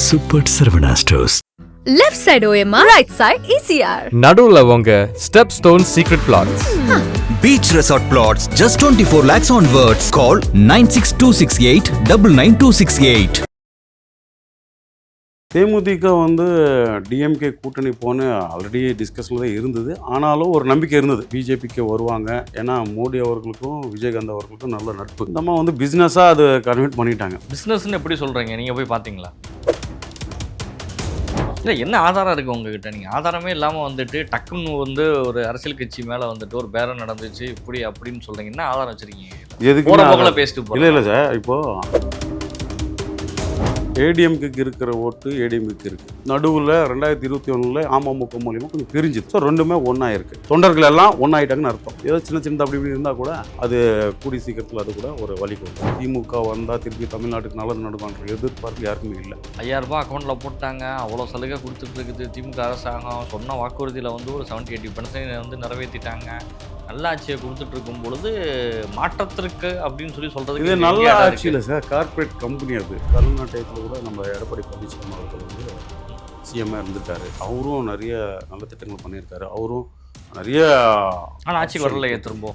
Super Sarvana Stores. Left side OMR, right side ECR. நடுவுல உங்க Stepstone Secret Plots. Beach Resort Plots just 24 lakhs onwards. Call 96268 99268. தேமுதிக DMK கூட்டணி போன already டிஸ்கஷனில் தான் இருந்தது. ஆனாலும் ஒரு நம்பிக்கை இருந்தது பிஜேபிக்கு வருவாங்க. ஏன்னா மோடி அவர்களுக்கும் விஜயகாந்த் அவர்களுக்கும் நல்ல நட்பு. இந்த பிஸ்னஸாக அது கன்வெர்ட் பண்ணிட்டாங்க. பிஸ்னஸ்ன்னு எப்படி சொல்கிறீங்க? நீங்கள் போய் பார்த்தீங்களா? இல்லை, என்ன ஆதாரம் இருக்குது உங்ககிட்ட? நீங்கள் ஆதாரமே இல்லாமல் டக்குன்னு ஒரு அரசியல் கட்சி மேலே ஒரு பேரம் நடந்துச்சு இப்படி அப்படின்னு சொல்கிறீங்க. என்ன ஆதாரம் வச்சுருக்கீங்க? எதுக்கு போகிற போக்கில் பேசிட்டு இல்லை சார், இப்போது ஏடிஎம்கேக்கு இருக்கிற ஓட்டு ஏடிஎம்கேக்கு இருக்குது. நடுவில் 2021 அமமுக மூலியமாக கொஞ்சம் பிரிஞ்சுது. ஸோ ரெண்டுமே ஒன்றா இருக்குது. தொண்டர்கள் எல்லாம் ஒன்றாயிட்டாங்கன்னு அர்த்தம். ஏதோ சின்ன சின்ன அப்படி இப்படி இருந்தால் கூட அது கூடி சீக்கிரத்தில் அது கூட ஒரு வழி கொடுக்கும். திமுக வந்தால் திருப்பி தமிழ்நாட்டுக்கு நல்லது நடக்கும்ன்ற எதிர்பார்ப்பு யாருக்குமே இல்லை. 5000 ரூபாய் அக்கௌண்ட்டில் போட்டாங்க, அவ்வளோ சலுகை கொடுத்துட்டு இருக்குது திமுக அரசாங்கம். சொன்ன வாக்குறுதியில் ஒரு 70-80% நிறைவேற்றிட்டாங்க. நல்ல ஆட்சியை கொடுத்துட்டு இருக்கும் பொழுது மாற்றத்திற்கு அப்படின்னு சொல்றது இது நல்ல ஆட்சியில் சார். கார்பரேட் கம்பெனி அது. கரோனா டயத்தில் கூட நம்ம எடப்பாடி பழனிசாமி அவர்கள் சிஎம்மாக இருந்திருக்காரு. அவரும் நிறைய நல்ல திட்டங்கள் பண்ணியிருக்காரு. அவரும் நிறைய ஆனால் ஆட்சிக்கு வரலையே. திரும்ப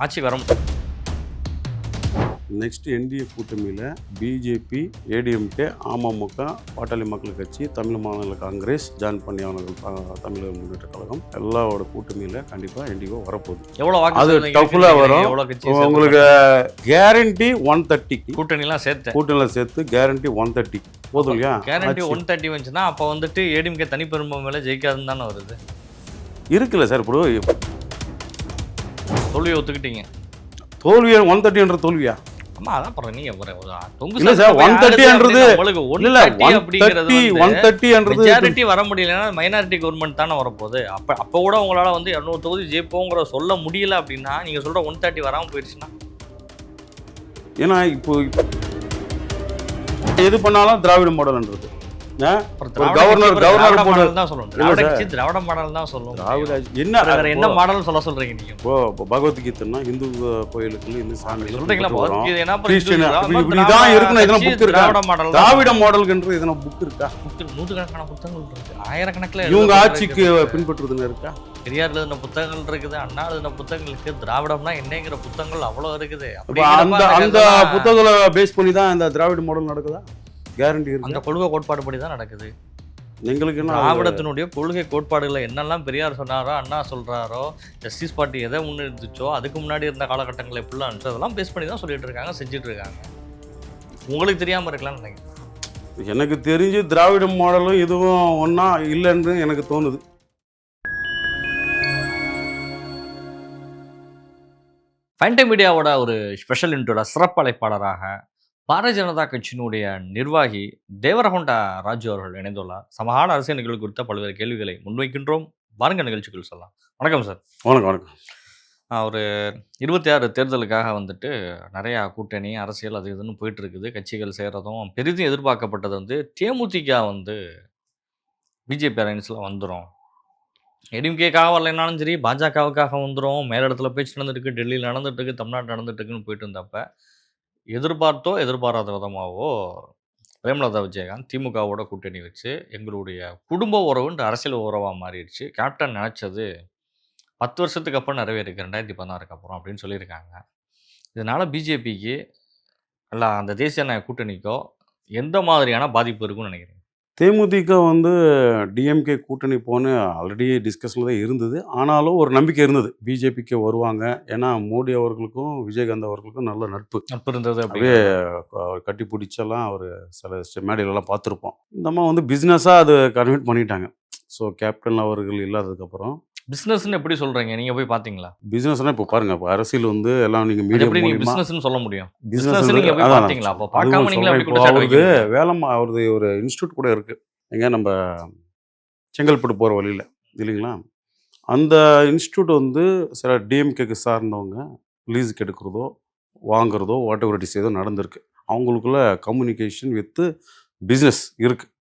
ஆட்சிக்கு வர நெக்ஸ்ட் என்டிஏ கூட்டணியில் பிஜேபி, ஏடிஎம்கே, அமமுக, பாட்டாளி மக்கள் கட்சி, தமிழ் மாநில காங்கிரஸ், ஜான் பன்னியாளர்கள் தமிழக முன்னேற்ற கழகம் எல்லாரோட கூட்டணியில் கண்டிப்பாக என்டிஓ வரப்போகுது. எவ்வளோ அது டஃப்ல வரும். உங்களுக்கு கேரண்டி 130. கூட்டணிலாம் சேர்த்து கேரண்டி 130 போதும் இல்லையா? கேரண்டி 130 வந்துச்சுன்னா அப்போ ஏடிஎம்கே தனிப்பெரும்பு மேலே ஜெயிக்காதுன்னு தானே வருது. இருக்குல்ல சார். இப்போ தோல்வியை ஒத்துக்கிட்டீங்க. தோல்வியா? 130 தோல்வியா? ஆமா, அதான் பண்றேன். நீங்க இல்ல சார், 130ன்றது இல்ல, 130ன்றது மெஜாரிட்டி வர முடியலன்னா மைனாரிட்டி கவர்மெண்ட் தானே வரப்போகுது. அப்ப கூட உங்களால 200 தொகுதி ஜெயிப்போங்கிற சொல்ல முடியல அப்படின்னா நீங்க சொல்ற 130 வராம போயிடுச்சுன்னா, ஏன்னா இப்போ எது பண்ணாலும் திராவிட மாடல்ன்றது கவர்னர் மாடல் தான் சொல்லணும். திராவிட மாடல் தான் சொல்லணும். என்ன மாடல் சொல்ல சொல்றீங்க நீங்க? இப்போ பகவத்கீதைன்னா இந்து கோயிலுக்கு இந்து சாமி சொல்றீங்களா? இப்படிதான் இருக்குன்னு எதனா புக் இருக்கா? திராவிட மாடல்ன்றது எதனா புக் இருக்கா? நூற்றுக்கணக்கான புத்தகங்கள் இருக்கு, ஆயிரக்கணக்கில். இவங்க ஆட்சிக்கு பின்பற்றுறதுன்னு இருக்கா? பெரியார் எழுதின புத்தகங்கள் இருக்குது, அண்ணா எழுதின புத்தகங்கள் இருக்கு. திராவிடம்னா என்னங்கிற புத்தகங்கள் அவ்வளவு இருக்குது. அந்த புத்தகங்களை பேஸ் பண்ணி தான் இந்த திராவிட மாடல் நடக்குதா? கேரண்டி இருக்கு. அந்த கொள்கை கோட்பாடுபடி தான் நடக்குது. எங்களுக்கு என்ன திராவிடத்தினுடைய கொள்கை கோட்பாடுகளை என்னெல்லாம் பெரியார் சொன்னாரோ, அண்ணா சொல்றாரோ, ஜஸ்டிஸ் பார்ட்டி எதை முன்னெடுத்துச்சோ அதுக்கு முன்னாடி இருந்த காலகட்டங்களை எப்படிலாம் இருந்துச்சோ அதெல்லாம் பேஸ் பண்ணி தான் சொல்லிட்டு இருக்காங்க, செஞ்சுட்டு இருக்காங்க. உங்களுக்கு தெரியாம இருக்கலாம்னு நினைக்கிறேன். எனக்கு தெரிஞ்சு திராவிட மாடலும் இதுவும் ஒன்றா இல்லைன்னு எனக்கு தோணுது. ஃபைன் டைம் மீடியாவோட ஒரு ஸ்பெஷல் இன்ட்ரோட சிறப்பு அழைப்பாளராக பாரதிய ஜனதா கட்சியினுடைய நிர்வாகி தேவரகொண்டா ராஜு அவர்கள் இணைந்துள்ளார். சமகால அரசியல் நிகழ்வு குறித்த பல்வேறு கேள்விகளை முன்வைக்கின்றோம். வாருங்க நிகழ்ச்சிக்குள் சொல்லலாம். வணக்கம் சார். வணக்கம். ஒரு 26 தேர்தலுக்காக நிறையா கூட்டணி அரசியல் அது இதுன்னு போயிட்டு இருக்குது. கட்சிகள் சேர்றதும் பெரிதும் எதிர்பார்க்கப்பட்டது தேமுதிக பிஜேபி அலைன்ஸில் வந்துடும். ஏடிஎம்கேக்காக வரலைன்னாலும் சரி, பாஜகவுக்காக வந்துடும். மேலிடத்துல பேச்சு நடந்துட்டுருக்கு, டெல்லியில் நடந்துட்டுருக்கு, தமிழ்நாட்டில் நடந்துட்டுருக்குன்னு போயிட்டு இருந்தப்ப எதிர்பார்த்தோ எதிர்பாராத விதமாகவோ பிரேமலதா விஜயகாந்த் திமுகவோட கூட்டணி வச்சு எங்களுடைய குடும்ப உறவுன்ற அரசியல் உறவாக மாறிடுச்சு. கேப்டன் நினச்சது 10 வருஷத்துக்கு அப்புறம் நிறைவேறிருக்கு, 2016 அப்புறம் அப்படின்னு சொல்லியிருக்காங்க. இதனால் பிஜேபிக்கு இல்லை அந்த தேசிய நாயக கூட்டணிக்கோ எந்த மாதிரியான பாதிப்பு இருக்குன்னு நினைக்கிறீங்க? தேமுதிக டிஎம்கே கூட்டணி போன ஆல்ரெடி டிஸ்கஷனில் தான் இருந்தது. ஆனாலும் ஒரு நம்பிக்கை இருந்தது பிஜேபிக்கு வருவாங்க. ஏன்னா மோடி அவர்களுக்கும் விஜயகாந்த் அவர்களுக்கும் நல்ல நட்பு இருந்தது. அப்படியே கட்டி பிடிச்செல்லாம் அவர் சில மேடையிலலாம் பார்த்துருப்போம். இந்த பிஸ்னஸாக அது கன்வெர்ட் பண்ணிட்டாங்க. ஸோ கேப்டன் அவர்கள் இல்லாததுக்கப்புறம் பிஸ்னஸ்ன்னு எப்படி சொல்கிறீங்க? நீங்கள் போய் பார்த்தீங்களா? பிஸ்னஸ்னா இப்போ பாருங்க, இப்போ அரசியல் எல்லாம் நீங்கள் மீடியா பிஸ்னஸ்ன்னு சொல்ல முடியும். அவரது ஒரு இன்ஸ்டியூட் கூட இருக்குது. எங்கே நம்ம செங்கல்பட்டு போகிற வழியில் இல்லைங்களா? அந்த இன்ஸ்டியூட் சில டிஎம்கேக்கு சார்ந்தவங்க லீஸுக்கு எடுக்கிறதோ வாங்குறதோ வாட்டவரிட்டிஸ் ஏதோ நடந்திருக்கு. அவங்களுக்குள்ள கம்யூனிகேஷன் வித் பிஸ்னஸ் இருக்குது.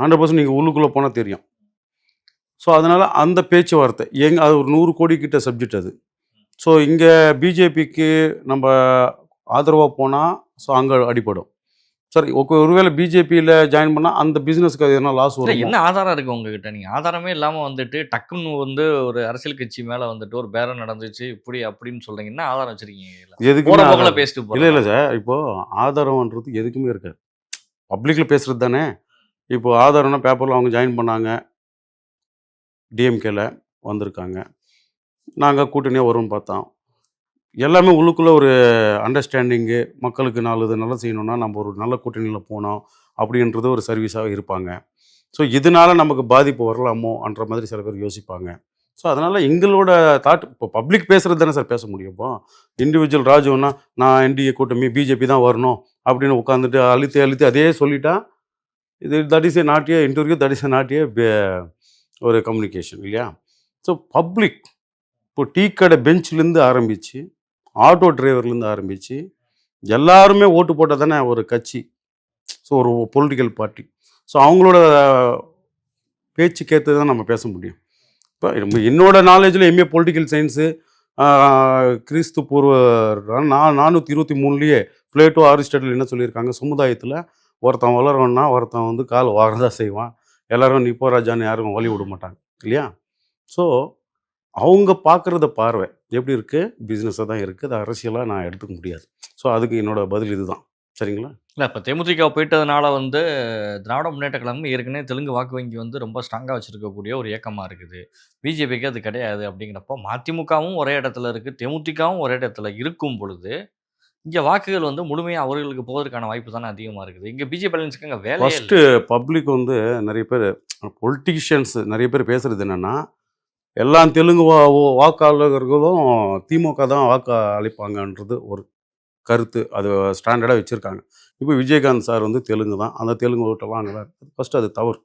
100% நீங்கள் உள்ளுக்குள்ளே போனால் தெரியும். ஸோ அதனால் அந்த பேச்சுவார்த்தை அது ஒரு 100 கோடி கிட்ட சப்ஜெக்ட் அது. ஸோ இங்கே பிஜேபிக்கு நம்ம ஆதரவாக போனால் ஸோ அங்கே அடிப்படும். சார் ஒருவேளை பிஜேபியில் ஜாயின் பண்ணால் அந்த பிஸ்னஸ்க்கு அது எதனா லாஸ் இல்ல, வரும். என்ன ஆதாரம் இருக்கு உங்ககிட்ட? நீங்க ஆதாரமே இல்லாம வந்துட்டு டக்குன்னு வந்து ஒரு அரசியல் கட்சி மேல வந்துட்டு ஒரு பேரம் நடந்துச்சு இப்படி அப்படின்னு சொல்றீங்க. என்ன ஆதாரம் வச்சிருக்கீங்க? போற எதுக்குமே போகல ஆதாரம் பேசிட்டு இல்லை போறேன். இல்லை சார். இப்போது ஆதாரம்ன்றது எதுக்குமே இருக்காது. பப்ளிக்கில் பேசுகிறது தானே. இப்போது ஆதாரம்னா பேப்பரில் அவங்க ஜாயின் பண்ணாங்க, டிஎம்கேல வந்திருக்காங்க, நாங்கள் கூட்டணியாக வரும்னு பார்த்தோம். எல்லாமே உள்ளுக்குள்ளே ஒரு அண்டர்ஸ்டாண்டிங்கு, மக்களுக்கு நல்லது செய்யணும்னா நம்ம ஒரு நல்ல கூட்டணியில் போனோம் அப்படின்றது ஒரு சர்வீஸாக இருப்பாங்க. ஸோ இதனால நமக்கு பாதிப்பு வரலாமோன்ற மாதிரி சில பேர் யோசிப்பாங்க. ஸோ அதனால் எங்களோட தாட் இப்போ பப்ளிக் பேசுகிறது தானே சார் பேச முடியும். இப்போ இண்டிவிஜுவல் ராஜுன்னா நான் என்டிஏ கூட்டணி பிஜேபி தான் வரணும் அப்படின்னு உட்காந்துட்டு அழுத்தி அதே சொல்லிட்டா இது that is a not a interview, that is a not a ஒரு கம்யூனிகேஷன் இல்லையா. ஸோ பப்ளிக் இப்போ டீ கடை பெஞ்சிலேருந்து ஆரம்பித்து ஆட்டோ டிரைவர்லேருந்து ஆரம்பித்து எல்லாருமே ஓட்டு போட்டால் தானே ஒரு கட்சி, ஸோ ஒரு பொலிட்டிக்கல் பார்ட்டி. ஸோ அவங்களோட பேச்சுக்கேற்று தான் நம்ம பேச முடியும். இப்போ என்னோட நாலேஜில் எம்ஏ பொலிட்டிக்கல் சயின்ஸு கிறிஸ்து பூர்வ 423 பிளேட்டோ அரிஸ்டாட்டில் என்ன சொல்லியிருக்காங்க, சமுதாயத்தில் ஒருத்தன் வளரணும்னா ஒருத்தன் வந்து கால் வாரதான் செய்வான், எல்லாரும் நிப்போ ராஜான்னு யாரும் வழி விட மாட்டாங்க இல்லையா. ஸோ அவங்க பார்க்குறத பார்வை எப்படி இருக்குது, பிஸ்னஸாக தான் இருக்குது, அது அரசியலாக நான் எடுத்துக்க முடியாது. ஸோ அதுக்கு என்னோட பதில் இதுதான். சரிங்களா. இல்லை, இப்போ தேமுதிக போயிட்டதுனால வந்து திராவிட முன்னேற்ற கழகம் ஏற்கனவே தெலுங்கு வாக்கு வங்கி வந்து ரொம்ப ஸ்ட்ராங்காக வச்சுருக்கக்கூடிய ஒரு இயக்கமாக இருக்குது. பிஜேபிக்கு அது கிடையாது. அப்படிங்கிறப்போ மதிமுகவும் ஒரே இடத்துல இருக்குது, தேமுதிகவும் ஒரே இடத்துல இருக்கும் பொழுது இங்கே வாக்குகள் வந்து முழுமையாக அவர்களுக்கு போவதற்கான வாய்ப்பு தானே அதிகமாக இருக்குது. இங்கே பிஜேபி அலைன்ஸுக்கு அங்கே வேலையே இல்லை. ஃபஸ்ட்டு பப்ளிக் வந்து நிறைய பேர் பொலிட்டிஷியன்ஸ் நிறைய பேர் பேசுகிறது என்னென்னா, எல்லாம் தெலுங்கு வாக்காளர்களும் திமுக தான் வாக்கு அளிப்பாங்கன்றது ஒரு கருத்து. அது ஸ்டாண்டர்டாக வச்சுருக்காங்க. இப்போ விஜயகாந்த் சார் வந்து தெலுங்கு தான், அந்த தெலுங்கு ஓட்டெல்லாம் அங்கே தான் இருக்குது. ஃபஸ்ட்டு அது தவறு.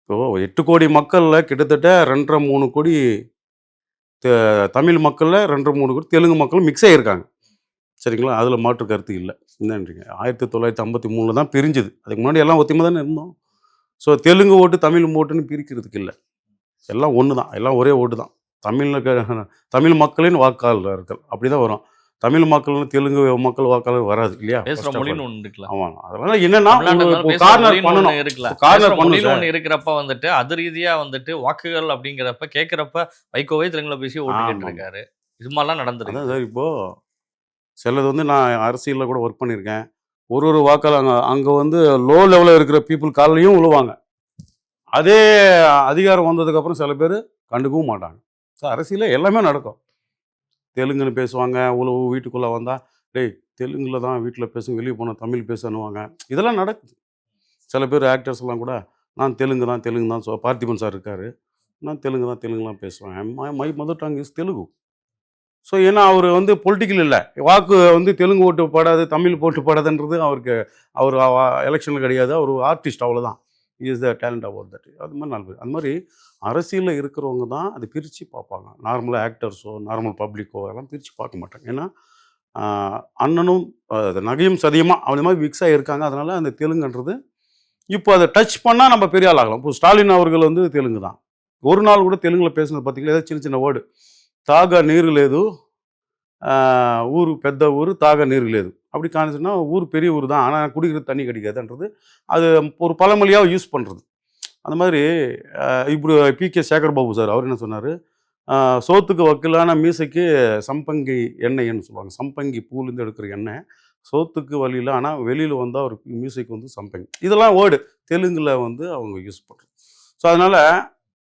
இப்போது 8 கோடி மக்களில் கிட்டத்தட்ட 2.5-3 கோடி தமிழ் மக்களில் 2-3 கோடி தெலுங்கு மக்களும் மிக்ஸ் ஆகியிருக்காங்க. சரிங்களா. அதில் மாற்று கருத்து இல்லை. என்னன்றீங்க, 1953 தான் பிரிஞ்சுது. அதுக்கு முன்னாடி எல்லாம் ஒத்துமை தானே இருந்தோம். ஸோ தெலுங்கு ஓட்டு தமிழ் ஓட்டுன்னு பிரிக்கிறதுக்கு இல்லை, எல்லாம் ஒன்று தான், எல்லாம் ஒரே ஓட்டு தான். தமிழ் மக்களின் வாக்காளர்கள் அப்படி தான் வரும். தமிழ் மக்கள்னு தெலுங்கு மக்கள் வாக்காளர் வராது இல்லையா. பேசுகிற மொழின்னு ஒன்று இருக்கலாம். ஆமாம், அதனால என்னன்னா கார்னர் பண்ணணும். ஒன்று இருக்கிறப்ப வந்துட்டு அது ரீதியாக வந்துட்டு வாக்குகள் அப்படிங்கிறப்ப கேட்குறப்ப வைகோவே தெலுங்குல பேசி ஓட்டு கேட்டிருக்காரு. இது மாதிரிலாம் நடந்துருக்கு. அதான் சார். இப்போது சிலது வந்து நான் அரசியலில் கூட ஒர்க் பண்ணியிருக்கேன். ஒரு வாக்காளர் அங்கே வந்து லோ லெவலில் இருக்கிற பீப்புள் காலையும் விழுவாங்க. அதே அதிகாரம் வந்ததுக்கப்புறம் சில பேர் கண்டுக்கவும் மாட்டாங்க. ஸோ அரசியலில் எல்லாமே நடக்கும். தெலுங்குன்னு பேசுவாங்க, உழவு வீட்டுக்குள்ளே வந்தால் டேய் தெலுங்கில் தான் வீட்டில் பேசுங்க, வெளியே போனால் தமிழ் பேசணுவாங்க. இதெல்லாம் நடக்குது. சில பேர் ஆக்டர்ஸ்லாம் கூட நான் தெலுங்கு தான் பார்த்திபன் சார் இருக்கார், நான் தெலுங்குலாம் பேசுவேன், my mother tongue is Telugu. So ஏன்னா அவர் வந்து பொலிட்டிக்கல் இல்லை, வாக்கு வந்து தெலுங்கு ஓட்டு படாது தமிழ் போட்டு படாதுன்றது அவருக்கு, அவர் எலெக்ஷனில் கிடையாது, அவர் ஆர்டிஸ்ட், அவ்வளோதான். Is the talent about that. அது மாதிரி நல்லது. அது மாதிரி அரசியலில் இருக்கிறவங்க தான் அது பிரித்து பார்ப்பாங்க. நார்மலாக ஆக்டர்ஸோ நார்மல் பப்ளிக்கோ எல்லாம் பிரித்து பார்க்க மாட்டாங்க. ஏன்னா அண்ணனும் நகையும் சதியமாக அந்த மாதிரி மிக்ஸாக இருக்காங்க. அதனால் அந்த தெலுங்குன்றது இப்போ அதை டச் பண்ணால் நம்ம பெரிய ஆள் ஆகலாம். இப்போ ஸ்டாலின் அவர்கள் வந்து தெலுங்கு தான், ஒரு நாள் கூட தெலுங்கில் பேசுனது பார்த்தீங்களா. ஏதாவது சின்ன வேர்டு, తాగా నీరు లేదు, ஊர் பெத்த ஊர் తాగా నీరు లేదు அப்படி காணிச்சுன்னா ஊர் பெரிய ஊர் தான், ஆனால் குடிக்கிறது தண்ணி கிடைக்காதுன்றது அது ஒரு பழமொழியாக யூஸ் பண்ணுறது. அந்த மாதிரி இப்படி PK சேகர் பாபு சார் அவர் என்ன சொன்னார், சோத்துக்கு வக்கிலான மீசைக்கு சம்பங்கி எண்ணெய்ன்னு சொல்லுவாங்க. சம்பங்கி பூலேருந்து எடுக்கிற எண்ணெய் சோத்துக்கு வழியில், ஆனால் வெளியில் வந்தால் ஒரு மியூசிக் வந்து சம்பங்கி. இதெல்லாம் வேர்டு தெலுங்கில் வந்து அவங்க யூஸ் பண்ணுறது. ஸோ அதனால்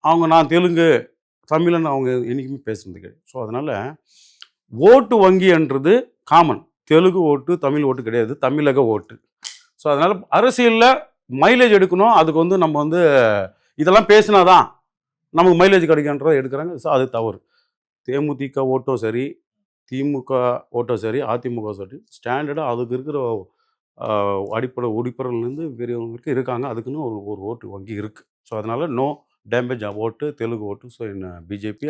அவங்க நான் தெலுங்கு தமிழன் அவங்க என்றைக்குமே பேசுறது கிடையாது. ஸோ அதனால் ஓட்டு வங்கின்றது காமன், தெலுங்கு ஓட்டு தமிழ் ஓட்டு கிடையாது, தமிழக ஓட்டு. ஸோ அதனால் அரசியலில் மைலேஜ் எடுக்கணும், அதுக்கு வந்து நம்ம வந்து இதெல்லாம் பேசினா தான் நமக்கு மைலேஜ் கிடைக்குன்றதை எடுக்கிறாங்க. ஸோ அது தவறு. தேமுதிக ஓட்டோ சரி, திமுக ஓட்டோ சரி, அதிமுக சரி, ஸ்டாண்டர்டாக அதுக்கு இருக்கிற அடிப்படை உறுப்பினர்லேருந்து பெரியவங்களுக்கு இருக்காங்க, அதுக்குன்னு ஒரு ஓட்டு வங்கி இருக்குது. ஸோ அதனால் நோ டேமேஜ் ஓட்டு தெலுங்கு ஓட்டு. ஸோ என்ன பிஜேபி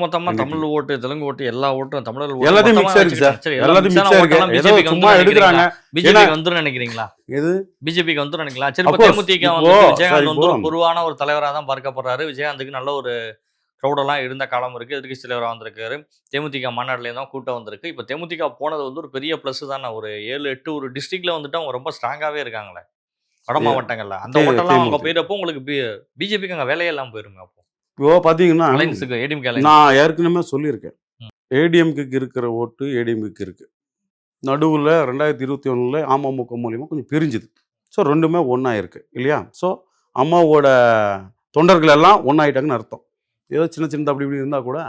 மொத்தமாக தமிழ் ஓட்டு தெலுங்கு ஓட்டு எல்லா ஓட்டும் தமிழர்கள் எல்லாத்தையும் மிக்ஸ் ஆயிருக்கு சார். எல்லாத்தையும் மிக்ஸ் ஆயிருக்கு. ஏதோ சும்மா எடுக்கிறாங்க. பிஜேபிக்கு வந்து நினைக்கிறீங்களா? எது பிஜேபிக்கு வந்து நினைக்கலாம்? சரி, தேமுதிக வந்து விஜயகாந்த் வந்து ஒரு பொதுவான ஒரு தலைவராக தான் பார்க்கப்படுறாரு. விஜயகாந்துக்கு நல்ல ஒரு க்ரௌடெல்லாம் இருந்த காலம் இருக்குது. எதிர்க்கட்சி தலைவராக வந்திருக்காரு. தேமுதிக மாநாடுலேயும் தான் கூட்டம் வந்திருக்கு. இப்போ தேமுதிக போனது வந்து ஒரு பெரிய ப்ளஸ் தானே. ஒரு 7, 8 ஒரு டிஸ்ட்ரிக்ட்ல வந்துட்டு அவங்க ரொம்ப ஸ்ட்ராங்காகவே இருக்காங்களே வட மாவட்டங்கள்ல. அந்த ஓட்டெல்லாம் அவங்க போயிட்டப்போ உங்களுக்கு பிஜேபிக்கு அங்கே வேலையே இல்லாமல் போயிருங்க. அப்போ இப்போ பார்த்தீங்கன்னா அலைன்ஸுக்கு ஏடிஎம்கே நான் ஏற்கனவே சொல்லியிருக்கேன், ஏடிஎம்கேக்கு இருக்கிற ஓட்டு ஏடிஎம்கேக்கு இருக்கு. நடுவில் 2021 அமமுக மூலியமாக கொஞ்சம் பிரிஞ்சுது. ஸோ ரெண்டுமே ஒன்றா இருக்குது இல்லையா? ஸோ அம்மாவோட தொண்டர்கள் எல்லாம் ஒன்றாயிட்டாங்கன்னு அர்த்தம். ஏதோ சின்ன சின்னது அப்படி இப்படி இருந்தால் கூட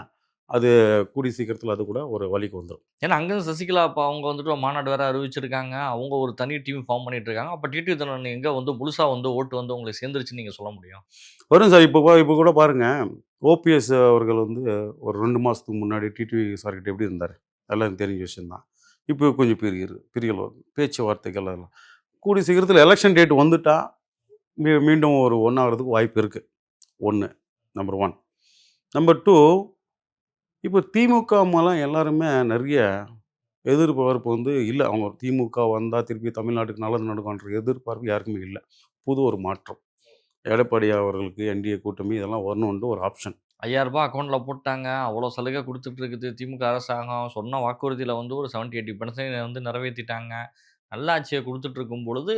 அது கூடி சீக்கிரத்தில் அது கூட ஒரு வழிக்கு வந்துடும். ஏன்னா அங்கேருந்து சசிகலா அப்போ அவங்க வந்துட்டு ஒரு மாநாடு வேற அறிவிச்சிருக்காங்க. அவங்க ஒரு தனி டீம் ஃபார்ம் பண்ணிட்டு இருக்காங்க. அப்போ டிடிவி தினகரன் எங்கே வந்து முழுசா வந்து ஓட்டு வந்து உங்களுக்கு சேர்ந்துருச்சுன்னு நீங்கள் சொல்ல முடியும்? வரும் சார். இப்போ கூட பாருங்கள், ஓபிஎஸ் அவர்கள் வந்து ஒரு 2 மாதத்துக்கு முன்னாடி டிடிவி சார்கிட்ட எப்படி இருந்தார் எல்லாம் தெரிஞ்ச விஷயம்தான். இப்போ கொஞ்சம் பிரியல் வருது, பேச்சுவார்த்தைகள் எல்லாம் கூடி சீக்கிரத்தில் எலெக்ஷன் டேட் வந்துட்டா மீண்டும் ஒரு ஒன்றாகிறதுக்கு வாய்ப்பு இருக்குது. ஒன்று நம்பர் 1. நம்பர் 2, இப்போ திமுக மூலம் எல்லாருமே நிறைய எதிர்பார்ப்பு வந்து இல்லை. அவங்க திமுக வந்தால் திருப்பி தமிழ்நாட்டுக்கு நல்லது நடக்கும்ன்ற எதிர்பார்ப்பு யாருக்குமே இல்லை. புது ஒரு மாற்றம், எடப்பாடி அவர்களுக்கு என்டிஏ கூட்டணி இதெல்லாம் வரணுன்ட்டு ஒரு ஆப்ஷன். 5000 ரூபாய் அக்கௌண்ட்டில் போட்டாங்க. அவ்வளோ சலுகை கொடுத்துட்டு இருக்குது திமுக அரசாங்கம். சொன்ன வாக்குறுதியில் வந்து ஒரு 70-80% வந்து நிறைவேற்றிட்டாங்க. நல்ல ஆட்சியை கொடுத்துட்டு இருக்கும் பொழுது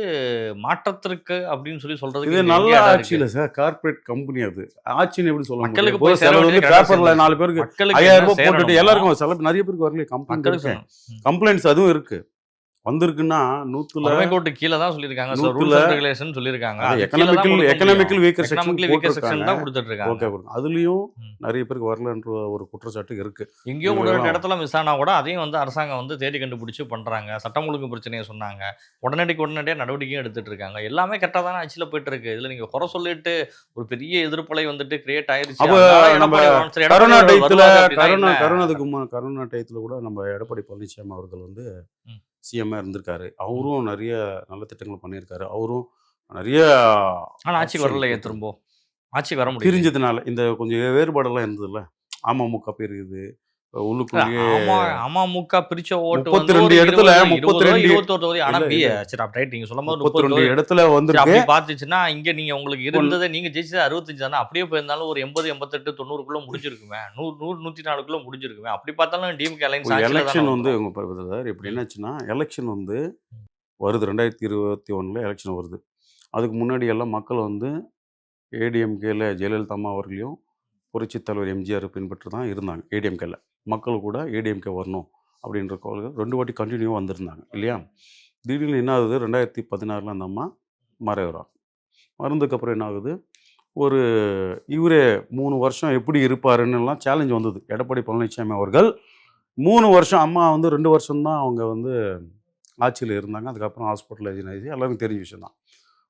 மாற்றத்திற்கு அப்படின்னு சொல்லி இது சொல்றதுக்கு நல்ல எங்கே இடம் ஆட்சி இருக்கு? இல்லை சார், கார்பரேட் கம்பெனி. அது ஆட்சின்னு எப்படி சொல்ல முடியும்? மக்களுக்கு இப்போ போய் சேர சிலர் வேண்டிய வந்து கடை பேப்பரில் சேர்ந்துருச்சு. 4 பேருக்கு மக்களுக்கு 5000 என்ன ரூபாய் போட்டுட்டு சேரணுமோ எல்லாருக்கும் சில நிறைய பேருக்கு வரலையே. கம்ப்ளைண்ட் மக்களுக்கு இருக்கு, சேரணும். கம்ப்ளைண்ட்ஸ் அதுவும் இருக்கு. வந்திருக்குன்னா 100ல் வறுமை கோட்டு கீழே தான் சொல்லியிருக்காங்க. ஸோ 100ல ரூல்ஸ் அண்ட் ரெகுலேஷன் சொல்லியிருக்காங்க. அது கீழே தான் கொடுக்க முடியும். Economical weaker section economically weaker section போட்டிருக்காங்க. தான் கொடுத்துட்டு இருக்காங்க. ஓகே, அதுலேயும் ம். நிறைய பேருக்கு வரலன்ற ஒரு குற்றச்சாட்டு இருக்கு. எங்கேயோ ஒரு இவங்கெல்லாம் இடத்துல மிஸ் ஆனா கூட அதையும் வந்து அரசாங்கம் வந்து தேடி கண்டுபிடிச்சு பண்றாங்க. சட்டம் ஒழுங்கு பிரச்சனையை சொன்னாங்க. உடனடியாக நடவடிக்கையும் எடுத்துட்டு இருக்காங்க. எல்லாமே கரெக்டாக தானே ஆட்சியில் போயிட்டு இருக்கு. இதுல நீங்க குறை சொல்லிட்டு ஒரு பெரிய எதிர்ப்பலை வந்துட்டு கிரியேட் ஆயிருச்சு. அப்போ அதனால நம்ம எடப்பாடி கரோனா வருவாரு டயத்தில் அப்படின்னா என்ன? கரோனா டயத்தில் கூட நம்ம எடப்பாடி பழனிசாமி அவர்கள் வந்து ம். சிஎம்மாக இருந்திருக்காரு. அவரும் நிறைய நல்ல திட்டங்கள் பண்ணியிருக்காரு. அவரும் நிறைய ஆனா ஆட்சிக்கு ஆப்ஷன் வரலையே. கொடுத்தாரு. திரும்ப ஆட்சிக்கு வர முடியல. பிரிஞ்சதுனால இந்த கொஞ்சம் வேறுபாடெல்லாம் இருந்ததுல்ல. அமமுக பிரியுது, உள்ளுக்குள்ளேயே அமமுக பிரிச்ச ஓட்டு வந்து 32 ஒரு இடத்துல 20, 32 21 தொகுதி. ஆனா இல்ல, பி இல்ல. சரி அப்ப ரைட் நீங்க சொல்லும் போது 32 30 இடத்துல சரி, வந்திருக்கு. அப்படி பார்த்துச்சுன்னா இங்க நீங்க உங்களுக்கு இருந்ததை நீங்க ஜெயிச்சது 65 தானே. அப்படியே போயிருந்தாலும் ஒரு 80, 88, 90க்குள்ள முடிஞ்சிருக்குமே. 100, 104க்குள்ள முடிஞ்சிருக்குமே. அப்படி பார்த்தாலும் டிஎம்கே அலைன்ஸ் ஆட்சியில தானே எலெக்ஷன் வந்து வந்துரும். உங்க பிரதர் இப்படி என்னாச்சுன்னா, எலெக்ஷன் வந்து வருது 2021 எலெக்ஷன் வருது. அதுக்கு முன்னாடி எல்லாம் மக்கள் வந்து ஏடிஎம்கேல ஜெயலலிதா அம்மா அவர்களையும் புரட்சித் தலைவர் எம்ஜிஆர் பின்பற்றி தான் இருந்தாங்க. ஏடிஎம்கேல மக்கள் கூட ஏடிஎம்கே வரணும் அப்படின்ற கோள்கள் 2 வாட்டி கண்டினியூவாக வந்திருந்தாங்க இல்லையா? திடீர்னு என்ன ஆகுது, 2016 அந்த அம்மா மறைவுறாங்க. மறந்ததுக்கப்புறம் என்ன ஆகுது, ஒரு இவரே 3 வருஷம் எப்படி இருப்பாருன்னுலாம் சேலஞ்ச் வந்தது. எடப்பாடி பழனிசாமி அவர்கள் 3 வருஷம், அம்மா வந்து 2 வருஷம் தான் அவங்க வந்து ஆட்சியில் இருந்தாங்க. அதுக்கப்புறம் ஹாஸ்பிட்டலைசேஷன் ஆகிடுச்சு, எல்லாருக்கும் தெரிஞ்ச விஷயம் தான்.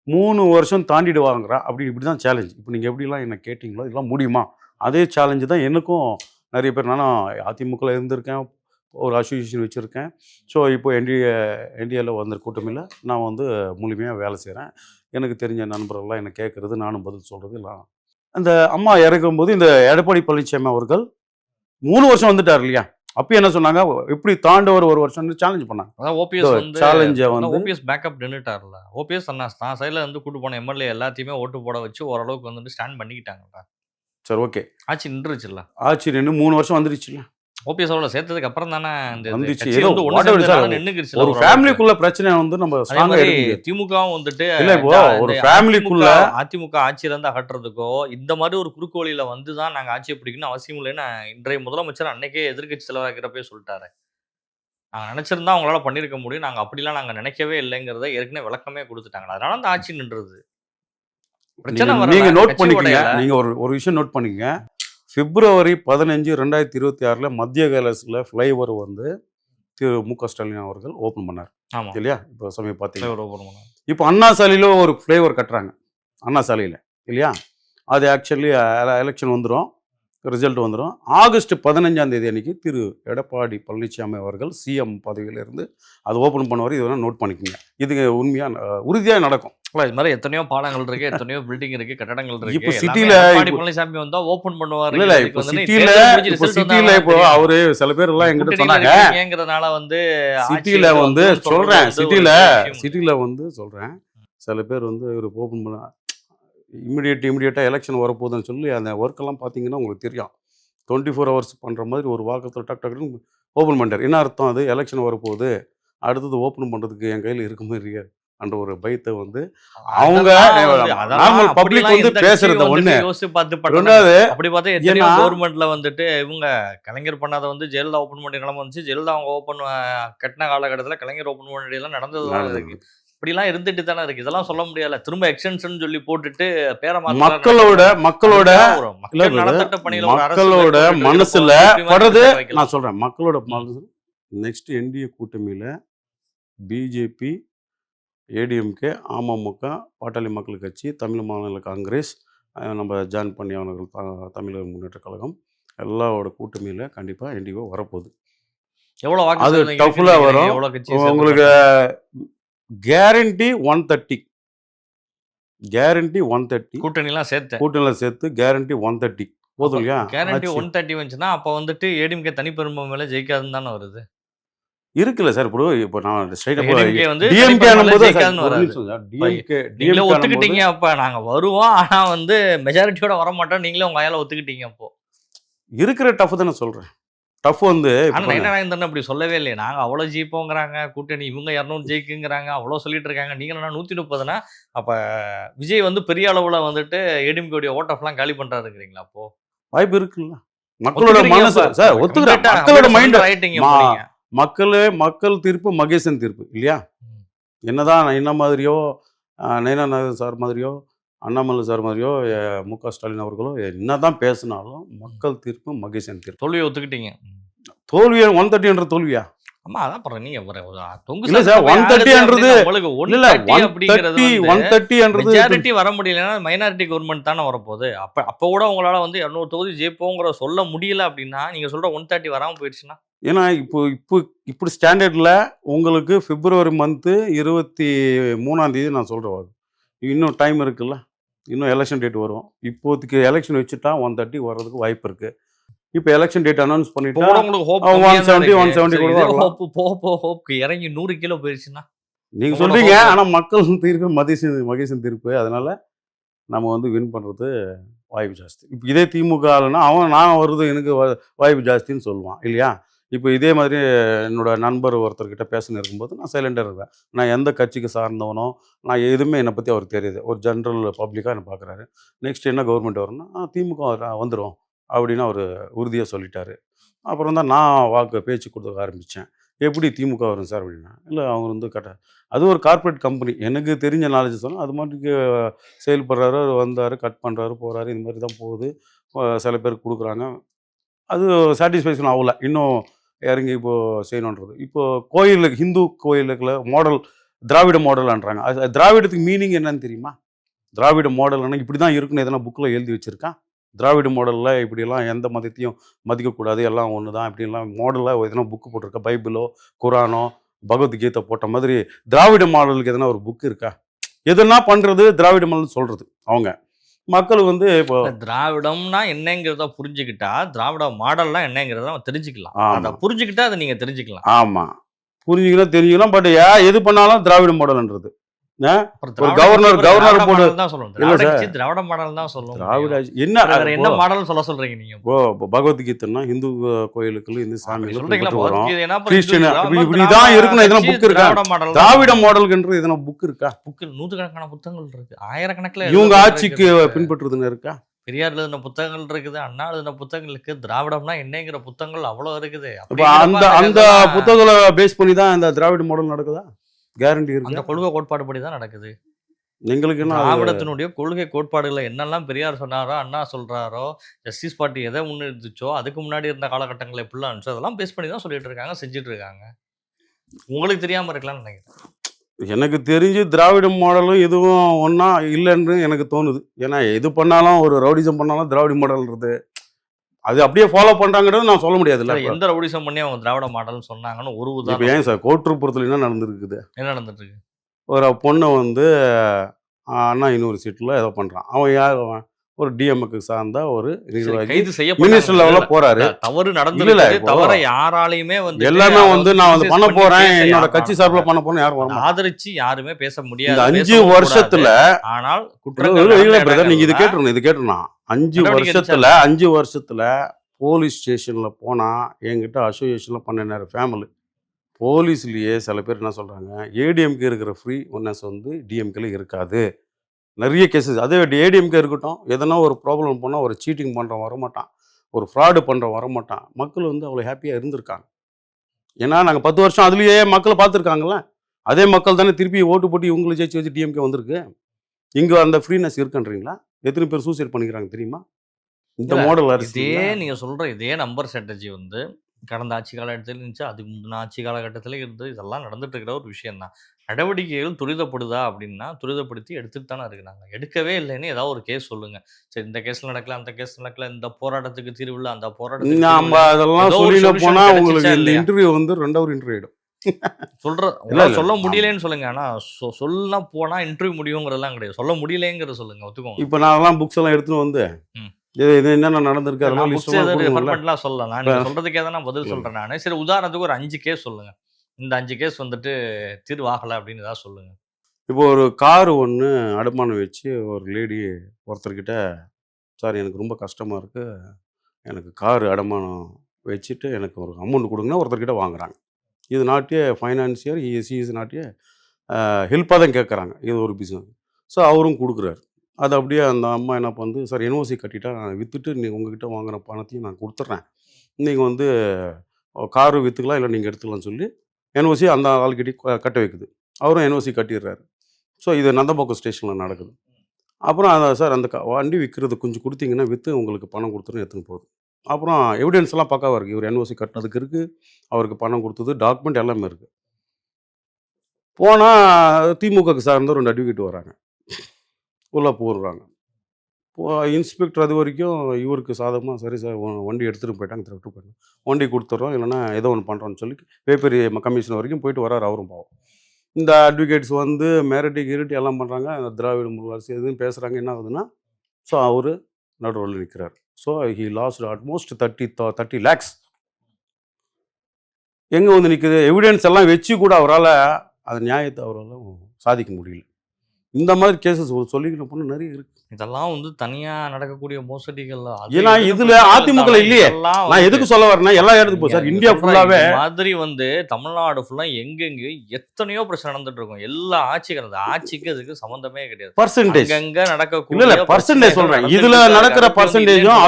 3 வருஷம் தாண்டிடுவாங்கிறா அப்படி இப்படி தான் சேலஞ்ச். இப்போ நீங்கள் எப்படிலாம் என்ன கேட்டிங்களோ இதெல்லாம் முடியுமா, அதே சேலஞ்சு தான் எனக்கும். நிறைய பேர், நானும் அதிமுகவில் இருந்திருக்கேன், ஒரு அசோசியேஷன் வச்சுருக்கேன். ஸோ இப்போ என்டிஏல வந்த கூட்டமில்ல நான் வந்து முழுமையாக வேலை செய்கிறேன். எனக்கு தெரிஞ்ச நண்பர்கள்லாம் என்னை கேட்குறது, நானும் பதில் சொல்கிறது எல்லாம். அந்த அம்மா இறக்கும்போது இந்த எடப்பாடி பழனிசாமி அவர்கள் 3 வருஷம் வந்துட்டார் இல்லையா? அப்போ என்ன சொன்னாங்க, எப்படி தாண்டவர் 1 வருஷம் சேலஞ்ச் பண்ணாங்க. அதான் ஓபிஎஸ் வந்து சேலஞ்சை வந்து ஓபிஎஸ் பேக்கப் நின்னுட்டார்ல. ஓபிஎஸ் தான் சைடில் வந்து கூட்டு போன எம்எல்ஏ எல்லாத்தையுமே ஓட்டு போட வச்சு ஓரளவுக்கு வந்துட்டு ஸ்டாண்ட் பண்ணிக்கிட்டாங்கப்பா. சரி ஓகே, ஆட்சி நின்றுச்சுல்ல. ஆட்சி நின்று 3 வருஷம் வந்துருச்சுல்ல. ஓபிஎஸ் அவ்வளோ சேர்த்ததுக்கு அப்புறம் தானே இந்த வந்துச்சு. கட்சி ஏதோ வந்து ஒன்று whatever சேர்ந்ததுனால சார், நின்னுக்கிருச்சுல ஒரு ஓரளவுக்கு. ஃபேமிலிக்குள்ள பிரச்சனை வந்து நம்ம அதே ஸ்ட்ராங்காக மாதிரி எடுக்க முடியாது. திமுகவும் வந்துட்டு இல்லை, இப்போ ஒரு இந்த ஃபேமிலிக்குள்ள அதிமுக ஆட்சியில இருந்து அகற்றுறதுக்கோ இந்த மாதிரி ஒரு குறுக்கு வழியில வந்து தான் நாங்க ஆட்சியை பிடிக்கணும் அவசியம் இல்லைன்னு இன்றைய முதலமைச்சர் அன்னைக்கே எதிர்க்கட்சி தலைவராக இருக்கிறப்பே சொல்லிட்டாரு. நாங்க நினைச்சிருந்தா அவங்களால பண்ணியிருக்க முடியும், நாங்க அப்படிலாம் நாங்க நினைக்கவே இல்லைங்கிறத ஏற்கனவே விளக்கமே கொடுத்துட்டாங்க. அதனால அந்த ஆட்சி நின்றுது. பிரச்சனை நீங்க வரல, நோட் கட்சி பண்ணிக்கங்க. உடையல. நீங்க ஒரு விஷயம் நோட் பண்ணிக்கங்க. பிப்ரவரி 15, 2026 மத்திய கைலாசில் ஃப்ளைஓவர் வந்து திரு மு.க. ஸ்டாலின் அவர்கள் ஓப்பன் பண்ணார் ஆமா இல்லையா? இப்போ சமயம் பார்த்தீங்கன்னா ஒரு ஒரு மணி நேரம். இப்போ அண்ணா சாலையில் ஒரு ஃப்ளைஓவர் கட்டுறாங்க, அண்ணா சாலையில் இல்லையா? அது ஆக்சுவலி எலெக்ஷன் வந்துடும், ரிசல்ட் வந்துடும். ஆகஸ்ட் 15ஆம் தேதி அன்னைக்கு திரு எடப்பாடி பழனிசாமி அவர்கள் சிஎம் பதவியிலிருந்து அது ஓப்பன் பண்ணுவார். இது வேணால் நோட் பண்ணிக்கோங்க. இது உண்மையாக உறுதியாக நடக்கும். இது மாதிரி எத்தனையோ பாலங்கள் இருக்கு, எத்தனையோ பில்டிங் இருக்கு, கட்டடங்கள் இருக்கு. இப்போ எல்லாமே சிட்டில எடப்பாடி பழனிசாமி வந்தா ஓபன் பண்ணுவாரு. இல்ல இப்போ சிட்டில இப்போ அவரு சில பேர் எல்லாம் எங்கிட்ட சொன்னாங்க, ஏங்கிறதுனால வந்து சிட்டில வந்து சொல்றேன், சிட்டில வந்து சொல்றேன், சில பேர் வந்து இவர் ஓபன் பண்ண இமிடியேட்டாக எலெக்ஷன் வரப்போகுதுன்னு சொல்லி அந்த ஒர்க்கெல்லாம் பார்த்தீங்கன்னா உங்களுக்கு தெரியும். 24 ஹவர்ஸ் பண்ணுற மாதிரி ஒரு வாக்கத்தில் டக்குன்னு ஓப்பன் பண்ணிட்டார். என்ன அர்த்தம்? அது எலெக்ஷன் வரப்போகுது, அடுத்தது ஓப்பன் பண்ணுறதுக்கு என் கையில் இருக்குமே இல்லையா என்ற ஒரு பயத்தை வந்து அவங்க நார்மல் பப்ளிக் வந்து பேசுறது ஒன்று. யோசிச்சு பார்த்து ரெண்டாவது அப்படி பார்த்தா எத்தனையோ கவர்மெண்ட்ல வந்துட்டு இவங்க கலைஞர் பண்ணாத வந்து ஜெயலலிதா ஓப்பன் பண்ணி நிலைமை வந்துச்சு. ஜெயலலிதா அவங்க ஓப்பன் கட்டின காலகட்டத்தில் கலைஞர் ஓப்பன் பண்ணியெல்லாம் நடந்தது இருக்கு. இப்படிலாம் இருந்துட்டு தானே இருக்கு. இதெல்லாம் சொல்ல முடியல. திரும்ப எக்ஸ்டென்ஷன் சொல்லி போட்டுட்டு பேர மக்களோட மனசுல படுறது. நான் சொல்றேன், மக்களோட மனசு நெக்ஸ்ட் என்டிஏ கூட்டணியில பிஜேபி, ஏடிஎம்கே, அமமுக, பாட்டாளி மக்கள் கட்சி, தமிழ் மாநில காங்கிரஸ், நம்ம ஜாயின் பண்ணியவர்கள் தமிழர் முன்னேற்ற கழகம் எல்லாரோட கூட்டணியில் கண்டிப்பாக என்டிஓ வரப்போகுது. அது டஃப்ல வரும் உங்களுக்கு. கேரண்டி 130 கூட்டணிலாம் சேர்த்து கேரண்டி 130 போதும் இல்லையா? கேரண்டி 130 வந்துச்சுன்னா அப்போ வந்துட்டு ஏடிஎம்கே தனிப்பெருமை மேலே ஜெயிக்காதுன்னு தானே வருது. இருக்குல்ல சார். இப்போ நான் நீங்களே ஒத்துக்கிட்டீங்க. அப்ப நாங்க வருவோம், ஆனா வந்து மெஜாரிட்டியோட வர மாட்டோம், நீங்களே உங்க ஆயால ஒத்துக்கிட்டீங்க. அப்போ இருக்கிற டஃப் தானே சொல்றேன். டஃப் வந்து அப்படி சொல்லவே இல்லையே. நாங்க அவ்வளவு ஜெயிப்போங்கிறாங்க கூட்டணி, இவங்க 200 ஜெயிக்குங்கிறாங்க, அவ்வளவு சொல்லிட்டு இருக்காங்க. நீங்க என்ன 130னா அப்ப விஜய் வந்து பெரிய அளவுல வந்துட்டு ஏடிஎம்கே ஓட்டப்லாம் காலி பண்றாருங்கிறீங்களா? அப்போ வாய்ப்பு இருக்குல்ல. மக்களோட மனசு சார் ஒத்துக்கிறேன். மக்களோட மைண்ட் மக்கள் தீர்ப்பு மகேசன் தீர்ப்பு இல்லையா? என்னதான் என்ன மாதிரியோ நயனா நாகேந்திரன் சார் மாதிரியோ அண்ணாமலை சார் மாதிரியோ மு.க. ஸ்டாலின் அவர்களோ என்னதான் பேசினாலும் மக்கள் தீர்ப்பு மகேசன் தீர்ப்பு. தோல்வியை ஒத்துக்கிட்டீங்க. தோல்வியா 130 நீங்க ஆமா அதான் பண்றேன். நீங்க இல்ல சார் 130 இல்ல 130 மெஜாரிட்டி வர முடியலன்னா மைனாரிட்டி கவர்மெண்ட் தானே வரப்போகுது. அப்ப கூட உங்களால வந்து 200 தொகுதி ஜெயிப்போங்கிற சொல்ல முடியல அப்படின்னா நீங்க சொல்ற 130 வராம போயிடுச்சுன்னா. ஏன்னா இப்படி ஸ்டாண்டர்டில் உங்களுக்கு பிப்ரவரி மந்த்து 23ஆம் தேதி நான் சொல்கிறேன். இன்னும் டைம் இருக்குல்ல, இன்னும் எலெக்ஷன் டேட் வரும். இப்போதைக்கு எலெக்ஷன் வச்சுட்டா 130 வர்றதுக்கு வாய்ப்பு இருக்குது. இப்போ எலெக்ஷன் டேட் அனௌன்ஸ் பண்ணிட்டு 170 ஹோப் இறங்கி 100 கிலோ போயிடுச்சுன்னா நீங்கள் சொல்கிறீங்க. ஆனால் மக்கள் தீர்ப்பு மகேசன் தீர்ப்பு. அதனால் நம்ம வந்து வின் பண்ணுறது வாய்ப்பு ஜாஸ்தி. இப்போ இதே திமுக ஆளுன்னா நான் வருது எனக்கு வாய்ப்பு ஜாஸ்தின்னு சொல்லுவான் இல்லையா? இப்போ இதே மாதிரி என்னோட நண்பர் ஒருத்தர்கிட்ட பேசின்னு இருக்கும்போது நான் சைலண்டாக இருக்கேன். நான் எந்த கட்சிக்கு சார்ந்தவனோ நான் எதுவுமே என்னை பற்றி அவருக்கு தெரியுது. ஒரு ஜென்ரல் பப்ளிக்காக என்னை பார்க்குறாரு. நெக்ஸ்ட் என்ன கவர்மெண்ட் வரும்னா திமுக வந்துடும் அப்படின்னு அவர் உறுதியாக சொல்லிட்டாரு. அப்புறம் தான் நான் பேச்சு கொடுக்க ஆரம்பித்தேன். எப்படி திமுக வரும் சார் அப்படின்னா, இல்லை அவங்க வந்து அது ஒரு கார்ப்பரேட் கம்பெனி. எனக்கு தெரிஞ்ச நாலேஜ் சொன்னால் அது மட்டுக்கு செயல்படுறாரு, வந்தார், கட் பண்ணுறாரு, போகிறாரு, இந்த மாதிரி தான் போகுது. சில பேருக்கு கொடுக்குறாங்க. அது சாட்டிஸ்ஃபேக்ஷன் ஆகல. இன்னும் இறங்கி இப்போது செய்யணுன்றது. இப்போது கோயிலுக்கு ஹிந்து கோயிலுக்குள்ள மாடல் திராவிட மாடல்ன்றாங்க. அது திராவிடத்துக்கு மீனிங் என்னன்னு தெரியுமா? திராவிட மாடல்னா இப்படி தான் இருக்குன்னு எதனா புக்கில் எழுதி வச்சுருக்கான். திராவிட மாடலில் இப்படியெல்லாம் எந்த மதத்தையும் மதிக்கக்கூடாது, எல்லாம் ஒன்று தான் இப்படிலாம் மாடலாக எதனா புக்கு போட்டிருக்கா? பைபிளோ குரானோ பகவத்கீதை போட்ட மாதிரி திராவிட மாடலுக்கு எதனா ஒரு புக்கு இருக்கா? எதுனா பண்ணுறது திராவிட மாடல் சொல்கிறது. அவங்க மக்கள் வந்து இப்போ திராவிடம்னா என்னங்கிறத புரிஞ்சுக்கிட்டா திராவிட மாடல்னா என்னங்கிறத தெரிஞ்சுக்கலாம். அதை புரிஞ்சுக்கிட்டா அதை நீங்க தெரிஞ்சுக்கலாம். ஆமா, புரிஞ்சுக்கலாம், தெரிஞ்சுக்கலாம். பட் எது பண்ணாலும் திராவிட மாடல்ன்றது கவர்னர் போடு திராவிட மாடல் தான் சொல்லுவோம். திராவிட என்ன மாடல் சொல்ல சொல்றீங்க நீங்க? பகவத்கீதைன்னா இந்து கோயிலுக்கு இந்து சாமிகளுக்கு வரும். கிறிஸ்டியன் இப்படிதான் இருக்கணும். எதனா புக் இருக்கா? திராவிட மாடல்ன்றது எதனா புக் இருக்கா? புக்கு நூற்றுக்கணக்கான புத்தகங்கள் இருக்கு, ஆயிரக்கணக்கில். இவங்க ஆட்சிக்கு பின்பற்றுறதுன்னு இருக்கா? பெரியார் எழுதின புத்தகங்கள் இருக்குது, அண்ணா எழுதின புத்தகங்களுக்கு திராவிடம்னா என்னங்கிற புத்தகங்கள் அவ்வளவு இருக்குது. அந்த புத்தகங்களை பேஸ் பண்ணி தான் இந்த திராவிட மாடல் நடக்குதா? கேரண்டி இருக்கு. அந்த கொள்கை கோட்பாடுபடி தான் நடக்குது. எங்களுக்கு என்ன திராவிடத்தினுடைய கொள்கை கோட்பாடுகளை என்னெல்லாம் பெரியார் சொன்னாரோ, அண்ணா சொல்றாரோ, ஜஸ்டிஸ் பார்ட்டி எதை முன்னெடுத்துச்சோ அதுக்கு முன்னாடி இருந்த காலகட்டங்களை எப்படிலாம் இருந்துச்சோ அதெல்லாம் பேஸ் பண்ணி தான் சொல்லிட்டு இருக்காங்க, செஞ்சுட்டு இருக்காங்க. உங்களுக்கு தெரியாம இருக்கலாம்னு நினைக்கிறேன். எனக்கு தெரிஞ்சு திராவிட மாடலும் எதுவும் ஒன்றா இல்லைன்னு எனக்கு தோணுது. ஏன்னா எது பண்ணாலும் ஒரு ரவுடிசம் பண்ணாலும் திராவிட மாடல்ன்றது அது அப்படியே ஃபாலோ பண்ணுறாங்கிறது நான் சொல்ல முடியாதுல்ல. எந்த ரவுடிசம் பண்ணி அவங்க திராவிட மாடல்னு சொன்னாங்கன்னு ஒரு உதாரணம். இப்போ ஏன் சார் கோட்டூர்புரத்தில் என்ன நடந்துருக்குது? என்ன நடந்துட்டு இருக்கு? ஒரு பொண்ணை வந்து அண்ணா யூனிவர்சிட்டியில் ஏதோ பண்ணுறான். அவன் யார்? அவன் ஒரு டிஎம்க்கு சார்ந்த ஒரு நிர்வாகி கைது மினிஸ்டர் லெவல்ல போறாரு. தவறு இல்ல, நடந்து இப்போ தவற யாராலையுமே வந்து எல்லாமே வந்து நான் வந்து பண்ண போறேன், என்னோட கட்சி சார்பில் பண்ண போறேன் யாரும் வர ஆதரிச்சு யாருமே பேச இந்த முடியாது. 5 வருஷத்துல ஆனால் பிரதர் நீங்க இது கேட்டுருணும் 5 வருஷத்துல போலீஸ் ஸ்டேஷன்ல போனா என்கிட்ட அசோசியேஷன்ல 12,000 ஃபேமிலி போலீஸ்லயே சில பேர் என்ன சொல்றாங்க, ஏடிஎம்கே இருக்கிற ஃப்ரீ ஒன்னஸ் வந்து டிஎம்கேல இருக்காது. நிறைய கேசஸ் அதே ஏடிஎம்கே இருக்கட்டும், எதனா ஒரு ப்ராப்ளம் போனால் ஒரு சீட்டிங் பண்ணுறவன் வரமாட்டான், ஒரு ஃப்ராடு பண்ணுறவன் வரமாட்டான். மக்கள் வந்து அவ்வளோ ஹாப்பியாக இருந்திருக்காங்க. ஏன்னா நாங்கள் 10 வருஷம் அதுலேயே மக்களை பார்த்துருக்காங்களே, அதே மக்கள் தானே திருப்பி ஓட்டு போட்டு இவங்களை ஜெயிச்சு வச்சு டிஎம்கே வந்திருக்கு. இங்கே அந்த ஃப்ரீனஸ் இருக்குன்றீங்களா? எத்தனை பேர் சூசைட் பண்ணிக்கிறாங்க தெரியுமா இந்த மாடல் அரசு? நீங்க சொல்ற இதே நம்பர் ஸ்ட்ராட்டஜி வந்து கடந்த ஆட்சி காலகட்டத்தில் இருந்துச்சு, அதுக்கு முந்தின ஆட்சி காலகட்டத்தில் இருந்து இதெல்லாம் நடந்துட்டு இருக்கிற ஒரு விஷயம் தான். நடவடிக்கைகள் துரிதப்படுதா அப்படின்னா துரிதப்படுத்தி எடுத்துட்டு தானே இருக்கிறாங்க. எடுக்கவே இல்லைன்னு ஏதாவது ஒரு கேஸ் சொல்லுங்க. சரி, இந்த கேஸ்ல நடக்கல, அந்த கேஸ் நடக்கல, இந்த போராட்டத்துக்கு தீர்வு இல்லை, அந்த போராட்டத்துக்கு நம்ம அதெல்லாம் சொல்லிட போனா உங்களுக்கு இந்த இன்டர்வியூ வந்து 2 இன்டர்வியூ ஆயிடும். சொல்ல முடியலன்னு சொல்லுங்க. ஆனா சொல்ல போனா இன்டர்வியூ முடியுங்கிறதெல்லாம் கிடையாது. சொல்ல முடியலங்கிறத சொல்லுங்க, ஒத்துக்கோங்க. இப்போ நான் எல்லாம் புக்ஸ் எல்லாம் எடுத்துன்னு வந்து இது என்னென்ன நடந்திருக்கு அதெல்லாம் சொல்லலாம். நான் சொல்றதுக்கே தான் நான் பதில் சொல்றேன். நான் சரி உதாரணத்துக்கு ஒரு 5 கேஸ் சொல்லுங்க. இந்த 5 கேஸ் வந்துட்டு தீர்வாகலை அப்படின்னு ஏதாவது சொல்லுங்க. இப்போ ஒரு கார் ஒன்று அடமானம் வச்சு ஒரு லேடி ஒருத்தர்கிட்ட, சார் எனக்கு ரொம்ப கஷ்டமாக இருக்குது, எனக்கு கார் அடமானம் வச்சுட்டு எனக்கு ஒரு அமௌண்ட் கொடுங்கன்னா ஒருத்தர்கிட்ட வாங்குறாங்க. இது நாட்டிய ஃபைனான்சியர் இஸ் நாட்டிய ஹெல்ப்பாக தான் கேட்குறாங்க. இது ஒரு பிஸ்னஸ். ஸோ அவரும் கொடுக்குறாரு. அது அப்படியே அந்த அம்மா என்ன பண்ணுது, சார் என்ஓசி கட்டிட்டா நான் விற்றுட்டு நீங்கள் உங்ககிட்ட வாங்குகிற பணத்தையும் நான் கொடுத்துட்றேன், நீங்கள் வந்து காரு விற்றுக்கலாம் இல்லை நீங்கள் எடுத்துக்கலாம்னு சொல்லி என்ஓசி அந்த ஆள்கிட்ட கட்ட வைக்குது. அவரும் என்ஓசி கட்டிடுறாரு. ஸோ இது நந்தம்போக்கம் ஸ்டேஷனில் நடக்குது. அப்புறம் சார் அந்த வண்டி விற்கிறது கொஞ்சம் கொடுத்தீங்கன்னா விற்று உங்களுக்கு பணம் கொடுத்துருன்னு எடுத்துன்னு போகுது. அப்புறம் எவிடன்ஸ் எல்லாம் பக்காவாக இருக்குது. இவர் என்ஓசி கட்டினதுக்கு இருக்குது, அவருக்கு பணம் கொடுத்தது, டாக்குமெண்ட் எல்லாமே இருக்குது. போனால் திமுகக்கு சார்ந்த 2 அட்வொகேட் வராங்க, உள்ளே போடுறாங்க. இன்ஸ்பெக்டர் அது வரைக்கும் இவருக்கு சாதகமாக, சரி சார் வண்டி எடுத்துகிட்டு போயிட்டாங்க, வண்டி கொடுத்துட்றோம், இல்லைனா ஏதோ ஒன்று பண்ணுறோன்னு சொல்லி பேப்பரி கமிஷன் வரைக்கும் போயிட்டு வராரு அவரும் பாவம். இந்த அட்வொகேட்ஸ் வந்து கிரட்டி எல்லாம் பண்ணுறாங்க, அந்த திராவிட முன்னேற்ற அரசு எதுவும் பேசுகிறாங்க. என்ன ஆகுதுன்னா, ஸோ அவர் நடுவில் நிற்கிறார். So he lost almost 30 lakhs. எங்கே வந்து நிற்குது? எவிடன்ஸ் எல்லாம் வச்சு கூட அவரால் அந்த நியாயத்தை அவரால் சாதிக்க முடியல. இந்த மாதிரி கேசஸ் சொல்லிக்கிட்டு போனால் நிறைய இருக்கு. இதெல்லாம் வந்து தனியா நடக்கக்கூடிய மோசடிகள். ஏன்னா இதுல அதிமுக இல்லையே. நான் எதுக்கு சொல்ல வரேன்னா, எல்லா இடத்துக்கு போ சார், இந்தியா ஃபுல்லாவே மாதிரி வந்து தமிழ்நாடு ஃபுல்லா எங்கெங்க எத்தனையோ பிரச்சனை நடந்துட்டு இருக்கும். எல்லா ஆட்சிகள், அந்த ஆட்சிக்கு அதுக்கு சம்பந்தமே கிடையாது. பர்சன்டேஜ் அங்க நடக்கக்கூடிய இல்ல பர்சன்டேஜ் சொல்றேன். இதுல நடக்கிற பர்சன்டேஜும்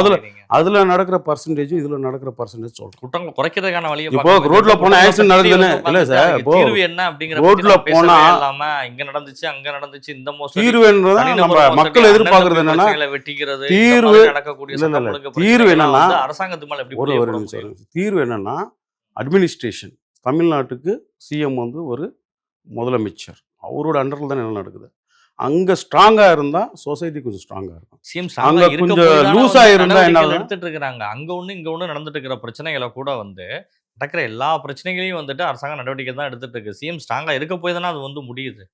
அதுல நடக்கிற பர்சன்டேஜும் இதுல நடக்கிற பர்சன்டேஜ் சொல்றேன். குற்றங்கள் குறைக்கிறதுக்கான வழியை இப்போ ரோட்ல போனா ஆக்சிடென்ட் நடக்குதுன்னு இல்ல சார், தீர்வு என்ன அப்படிங்கிற ரோட்ல போனா இல்லாம இங்க நடந்துச்சு அங்க நடந்துச்சு இந்த மோசடி தீர்வுன்றத நம்ம மக்கள் எதிர்பார்க்கறது என்னன்னா, தீர்வு என்னன்னா அரசாங்கத்து மேல எப்படி ஒரு தீர்வு என்னன்னா அட்மினிஸ்ட்ரேஷன். தமிழ்நாட்டுக்கு சிஎம் வந்து ஒரு முதலமைச்சர், அவரோட அண்டர்ல தான் என்ன நடக்குது. அங்க ஸ்ட்ராங்கா இருந்தா சொசைட்டி கொஞ்சம் ஸ்ட்ராங்கா இருக்கும். அங்க கொஞ்சம் லூஸா இருந்தா என்ன எடுத்துட்டு இருக்காங்க. அங்க ஒண்ணு இங்க ஒண்ணு நடந்துட்டு இருக்கிற பிரச்சனைகளை கூட வந்து நடக்கிற எல்லா பிரச்சனைகளையும் வந்துட்டு அரசாங்கம் நடவடிக்கை தான் எடுத்துட்டு இருக்கு. சிஎம் ஸ்ட்ராங்கா இருக்க போய் தானே அது வந்து முடியுது.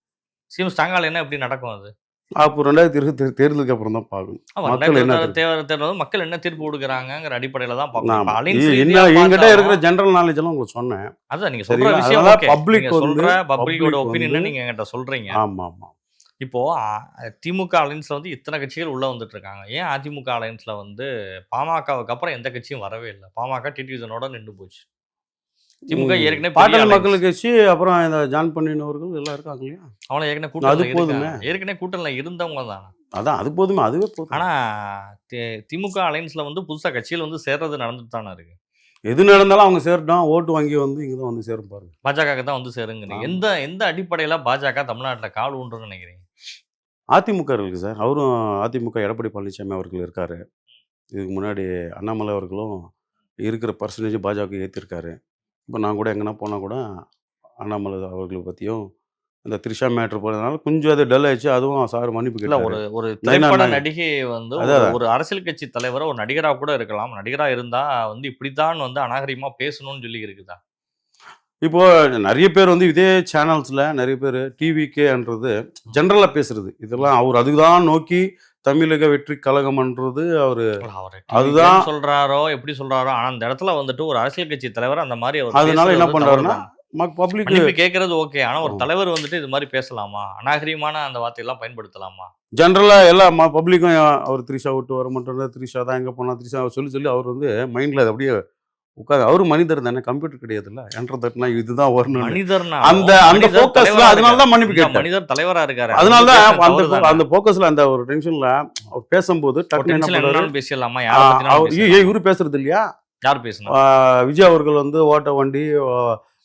சிஎம் ஸ்ட்ராங்கால என்ன எப்படி நடக்கும் அது? அப்போ 2020 தேர்தலுக்கு அப்புறம் தான் பார்க்கணும். மக்கள் என்ன தீர்ப்பு கொடுக்குறாங்கிற அடிப்படையில தான் பார்க்கணும். என்கிட்ட இருக்கிற ஜெனரல் நாலேஜ் எல்லாம் உங்களுக்கு சொன்னேன். அதான் நீங்க சொல்ற விஷயம் பப்ளிக்கோட ஒப்பீனியன் நீங்க என்கிட்ட சொல்றீங்க. ஆமா ஆமா. இப்போ திமுக அலைன்ஸ்ல வந்து இத்தனை கட்சிகள் உள்ள வந்துட்டு இருக்காங்க. ஏன் அதிமுக அலைன்ஸ்ல வந்து பாமகவுக்கு அப்புறம் எந்த கட்சியும் வரவே இல்லை? பாமக டிடிவிஜனோட நின்று போச்சு. திமுக ஏற்கனவே பாட்டாளி மக்கள் கட்சி, அப்புறம் இந்த ஜான் பண்ணினவர்கள் எல்லாம் இருக்காங்க இல்லையா, அவங்கள ஏற்கனவே கூட்டணி ஏற்கனவே கூட்டணில இருந்தவங்க தான். அதான் அது போதுமே, அதுவே போதும். ஆனா திமுக அலைன்ஸ்ல வந்து புதுசா கட்சியில் வந்து சேர்றது நடந்துட்டு தானே இருக்கு. எது நடந்தாலும் அவங்க சேரட்டும், ஓட்டு வாங்கி வந்து இங்கதான் வந்து சேரும் பாருங்க. பாஜக தான் வந்து சேருங்க. எந்த அடிப்படையில பாஜக தமிழ்நாட்டுல கால் ஊன்றுன்னு நினைக்கிறீங்க? அதிமுக இருக்கு சார். அவரும் அதிமுக எடப்பாடி பழனிசாமி அவர்கள் இருக்காரு. இதுக்கு முன்னாடி அண்ணாமலை அவர்களும் இருக்கிற பர்சன்டேஜ் பாஜக ஏற்றிருக்காரு. இப்போ நான் கூட எங்கன்னா போனால் கூட அண்ணாமலை அவர்களை பற்றியும் இந்த த்ரிஷா மேட்ரு போனதுனால கொஞ்சம் அது டல் ஆயிடுச்சு. அதுவும் சார் மன்னிப்பு கேட்டாரு. ஒரு திரைப்பட நடிகை வந்து ஒரு அரசியல் கட்சி தலைவரை ஒரு நடிகராக கூட இருக்கலாம். நடிகராக இருந்தா வந்து இப்படித்தான் வந்து அநாகரிகமா பேசணும்னு சொல்லி இருக்குதா? இப்போ நிறைய பேர் வந்து இதே சேனல்ஸ்ல நிறைய பேர் டிவிக்கேன்றது ஜென்ரலாக பேசுறது, இதெல்லாம் அவர் அதுதான் நோக்கி தமிழக வெற்றி கழகம்ன்றது அவர் அவர் அதுதான். சொல்றாரோ எப்படி சொல்றாரோ, ஆனா அந்த இடத்துல வந்துட்டு ஒரு அரசியல் கட்சி தலைவர் அந்த மாதிரி அவர் அதனால பேசுறது என்ன வந்து பண்றாருன்னா தவறுதான். பப்ளிக் மன்னிப்பு கேட்கறது ஓகே, ஆனா ஒரு ஆமா. தலைவர் வந்துட்டு இது மாதிரி பேசலாமா? அநாகரிகமான அந்த வார்த்தையெல்லாம் பயன்படுத்தலாமா? ஜென்ரலா எல்லா பப்ளிக்கும் அவர் த்ரிஷா விட்டு வர மாட்டாரு, த்ரிஷா தான் எங்க போனா, த்ரிஷா சொல்லி அவர் வந்து மைண்ட்ல அது அப்படியே உட்காந்து. அவரு மனிதர் தானே, கம்ப்யூட்டர் கிடையாதுல்ல. என்டர் தட்டினா இதுதான் வரணும். மனிதர்னாலும் அந்த மனிதர் ஃபோக்கஸ்ல தலைவரா அதனால தான் மன்னிப்பு இருக்காரு. கேட்டார். மனிதர் தலைவரா இருக்காரு. அதனால அது தான் பேசுறது தவறுதானே? அந்த ஃபோக்கஸ்ல அந்த ஒரு டென்ஷன்ல அவர் பேசும்போது ஒரு டக்குனு என்ன டென்ஷன்ல பண்றாரு, என்னாலும் பேசிடலாமா? யாரை பத்தினாலும் அவர் பேசலாமா? இவரு பேசுறது இல்லையா, யார் பேசணும்? விஜய் அவர்கள் வந்து ஓட்ட வண்டி,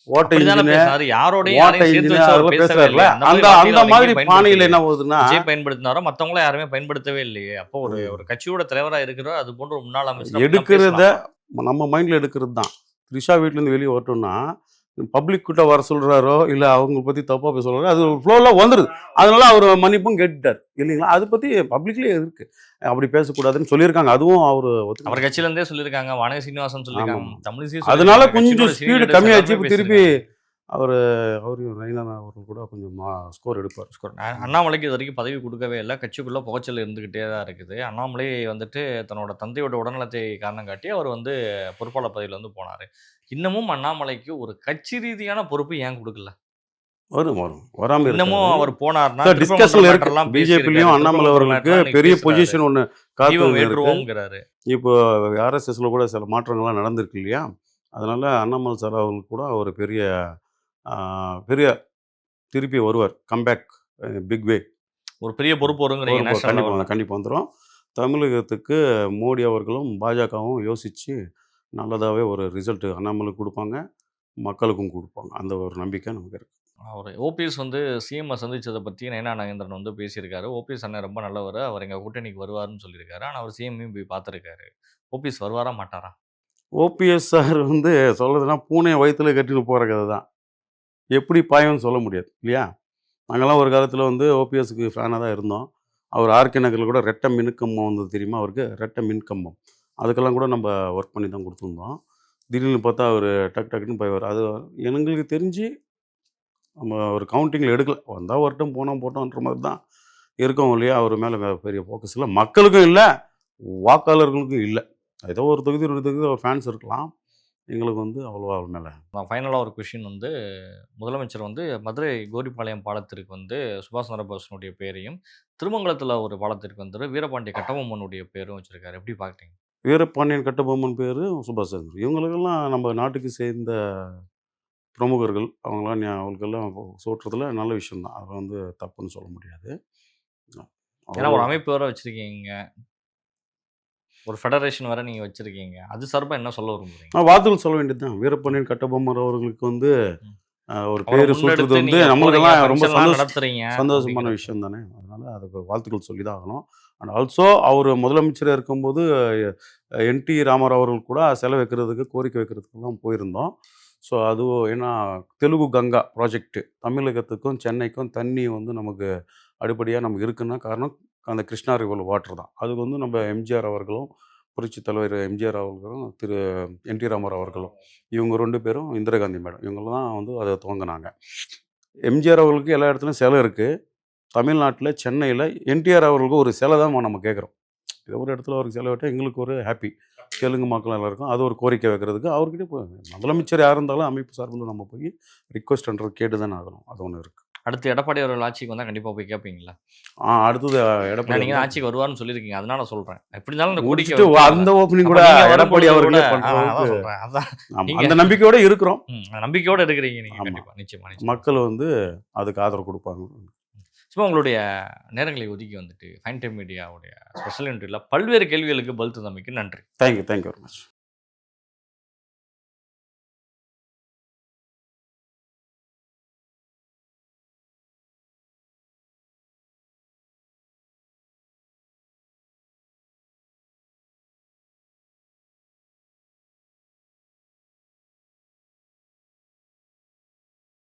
ஓட்ட அப்படிதானே இன்ஜின், பேசினாரு. யாரோடையும் ஓட்ட யாரையும் சேர்த்து இன்ஜின் வச்சு அவர் அதெல்லாம் பேசவே பேசுறாருல. இல்லையே. அந்த வார்த்தைகளை அந்த அவர் மாதிரி எங்கேயும் பாணியில என்ன பயன்படுத்தலையே. போகுதுன்னா, விஜய் பயன்படுத்தினாரோ மத்தவங்களும் யாருமே பயன்படுத்தவே இல்லையே. அப்போ ஒரு கட்சியோட தலைவரா இருக்கிறோம், அது போன்ற ஒரு முன்னாள் அமைச்சர் அப்படிலாம் எடுக்கிறத பேசலாமா? நம்ம மைண்ட்ல எடுக்கிறது தான். த்ரிஷா வீட்டிலேருந்து வெளியே வரட்டோம்னா பப்ளிக் கிட்ட வர சொல்றாரோ இல்லை அவங்க பத்தி தப்பா பேச சொல்றாரோ, அது ஃப்ளோல வந்துருது. அதனால அவர் மன்னிப்பும் கேட்டுட்டார் இல்லைங்களா. அதை பத்தி பப்ளிக்லயே இருக்கு, அப்படி பேசக்கூடாதுன்னு சொல்லியிருக்காங்க. அதுவும் அவர் கட்சியில இருந்தே சொல்லியிருக்காங்க. வானதி சீனிவாசன் சொல்லியிருக்காங்க. ஆமா. தமிழிசை அதனால சொல்லியிருக்காங்க. கொஞ்சம் கட்சியோட ஸ்பீடு senior கம்மியாச்சு. எல்லாருமே இப்ப திருப்பி பேசியிருக்காங்க. அவரையும் நயினா அவர்கள் கூட கொஞ்சம் ஸ்கோர் எடுப்பார். அண்ணாமலைக்கு இது வரைக்கும் பதவி கொடுக்கவே இல்லை. கட்சிக்குள்ள புகைச்சல் இருந்துகிட்டே தான் இருக்குது. அண்ணாமலை வந்துட்டு தன்னோட தந்தையோட உடல்நலத்தை காரணம் காட்டி அவர் வந்து பொறுப்பாளர் பதவியில வந்து போனாரு. இன்னமும் அண்ணாமலைக்கு ஒரு கட்சி ரீதியான பொறுப்பு ஏன் கொடுக்கல? வரும் வராம இன்னமும் அவர் போனார்னா டிஸ்கஷன்ல இருக்கு. பிஜேபிலையும் அண்ணாமலை அவர்களுக்கு பெரிய பொசிஷன் ஒன்று காத்து இருக்கு. ஏற்றுவோங்கிறாரு. இப்போ ஆர்எஸ்எஸ்ல கூட சில மாற்றங்கள்லாம் நடந்திருக்கு இல்லையா. அதனால அண்ணாமலை சார் அவர்களுக்கு கூட ஒரு பெரிய திருப்பி வருவார். Comeback big way. ஒரு பெரிய பொறுப்பு வருங்கிறீங்க நேஷனல் லெவல்ல. கண்டிப்பாக வந்துடும். தமிழகத்துக்கு மோடி அவர்களும் பாஜகவும் யோசித்து நல்லதாகவே ஒரு ரிசல்ட் அண்ணாமலைக்கு கொடுப்பாங்க, மக்களுக்கும் கொடுப்பாங்க. அந்த ஒரு நம்பிக்கை நமக்கு இருக்குது. அவர் ஓபிஎஸ் வந்து சிஎம்ஐ சந்திச்சதை பற்றி நயனா நாகேந்திரன் வந்து பேசியிருக்காரு. ஓபிஎஸ் அண்ணன் ரொம்ப நல்லவர், அவர் எங்கள் கூட்டணிக்கு வருவாருன்னு சொல்லியிருக்காரு. ஆனால் அவர் சிஎம்ஐயும் போய் பார்த்துருக்காரு. ஓபிஎஸ் வருவாரா மாட்டாரா? ஓபிஎஸ் சார் வந்து சொல்கிறதுனா பூனை வயிற்றுல கட்டிட்டு போகிற கதை தான். எப்படி பாயம்னு சொல்ல முடியாது இல்லையா. நாங்கள்லாம் ஒரு காலத்தில் வந்து ஓபிஎஸ்க்கு ஃபேனாக தான் இருந்தோம். அவர் ஆர்கே நகரில் கூட ரெட்டை மின்கம்பம் வந்தது தெரியுமா அவருக்கு, ரெட்டை மின்கம்பம். அதுக்கெல்லாம் கூட நம்ம ஒர்க் பண்ணி தான் கொடுத்துருந்தோம். திடீர்னு பார்த்தா அவர் டக்குன்னு போய் அது எங்களுக்கு தெரிஞ்சு நம்ம ஒரு கவுண்டிங்கில் எடுக்கல. வந்தால் வரட்டும், போட்டோன்ற மாதிரி தான் இருக்கோம் இல்லையா. அவர் மேலே பெரிய ஃபோக்கஸ் இல்லை, மக்களுக்கும் இல்லை, வாக்காளர்களுக்கும் இல்லை. ஏதோ ஒரு தொகுதி 2 தொகுதி ஒரு ஃபேன்ஸ் இருக்கலாம், எங்களுக்கு வந்து அவ்வளோவா அவர் மேலே. ஃபைனலாக ஒரு கொஷின் வந்து, முதலமைச்சர் வந்து மதுரை கோரிப்பாளையம் பாலத்திற்கு வந்து சுபாஷ் சந்திரபோஸனுடைய பேரையும், திருமங்கலத்தில் ஒரு பாலத்திற்கு வந்து வீரபாண்டிய கட்டபொம்மனுடைய பேரும் வச்சுருக்காரு. எப்படி பார்க்குறீங்க? வீரபாண்டியன் கட்டபொம்மன் பேர், சுபாஷ் சந்திர, இவங்களுக்கெல்லாம் நம்ம நாட்டுக்கு சேர்ந்த பிரமுகர்கள். அவங்களுக்கெல்லாம் சோற்றத்தில் நல்ல விஷயந்தான். அதை வந்து தப்புன்னு சொல்ல முடியாது. ஏன்னா ஒரு அமைப்பு வேறு வச்சுருக்கீங்க, ஒரு ஃபெடரேஷன் வேறு நீங்கள் வச்சுருக்கீங்க. அது சார்பாக என்ன சொல்ல விரும்புகிறீங்க? வாழ்த்துக்கள் சொல்ல வேண்டியது தான். வீரபாண்டியன் கட்டபொம்மன் அவர்களுக்கு வந்து ஒரு பேர் சூட்டுறது வந்து நம்மளுக்கெல்லாம் ரொம்ப சந்தோஷமான விஷயம் தானே. அதனால் அதுக்கு வாழ்த்துக்கள் சொல்லி தான் ஆகணும். அண்ட் ஆல்சோ அவர் முதலமைச்சராக இருக்கும்போது என்டி ராமராவ் அவர்கள் கூட செலவு வைக்கிறதுக்கு, கோரிக்கை வைக்கிறதுக்கெல்லாம் போயிருந்தோம். ஸோ அதுவும் ஏன்னா தெலுங்கு கங்கா ப்ராஜெக்ட்டு தமிழகத்துக்கும் சென்னைக்கும் தண்ணி வந்து நமக்கு அடிப்படையாக நமக்கு இருக்குன்னா காரணம் அந்த கிருஷ்ணா ரிவர் வாட்டர் தான். அதுக்கு வந்து நம்ம எம்ஜிஆர் அவர்களும், புரட்சி தலைவர் எம்ஜிஆர் அவர்களும், திரு என்டி ராமராவ் அவர்களும், இவங்க 2 பேரும், இந்திரா காந்தி மேடம், இவங்கெல்லாம் வந்து அதை துவங்கினாங்க. எம்ஜிஆர் அவர்களுக்கு எல்லா இடத்துலையும் சிலை இருக்குது. தமிழ்நாட்டில் சென்னையில் என்டிஆர் அவர்களுக்கு ஒரு சிலை தான் நம்ம கேட்குறோம். ஏதோ ஒரு இடத்துல அவருக்கு சிலை விட்டால் எங்களுக்கு ஒரு ஹாப்பி. தெலுங்கு மக்கள் எல்லாருக்கும் அது ஒரு கோரிக்கை வைக்கிறதுக்கு அவர்கிட்ட முதலமைச்சர் யார் இருந்தாலும் அமைப்பு சார்பில் நம்ம போய் ரிக்வஸ்ட்ன்றது கேட்டு தானே ஆகணும். அது ஒன்று இருக்குது. அடுத்து எடப்பாடி அவர்கள் ஆட்சிக்கு வந்தால் கண்டிப்பாக போய் கேட்பீங்களா? அடுத்தது எடப்பாடி நீங்கள் ஆட்சிக்கு வருவார்னு சொல்லியிருக்கீங்க, அதனால சொல்கிறேன். எப்படி இருந்தாலும் முடிச்சுட்டு அந்த ஓப்பனிங் கூட எடப்பாடி அவர்களே பண்ணுறாங்க. அந்த நம்பிக்கையோடு இருக்கிறோம். நம்பிக்கையோடு இருக்கிறீங்க நீங்கள். கண்டிப்பாக நிச்சயமாக மக்கள் வந்து அதுக்கு ஆதரவு கொடுப்பாங்க. சும்மா உங்களுடைய நேரங்களை ஒதுக்கி வந்துட்டு ஃபைன் டைம் மீடியாவுடைய ஸ்பெஷல் இன்டர்வியூவில் பல்வேறு கேள்விகளுக்கு பதில் தந்தமைக்கு நன்றி. Thank you very much.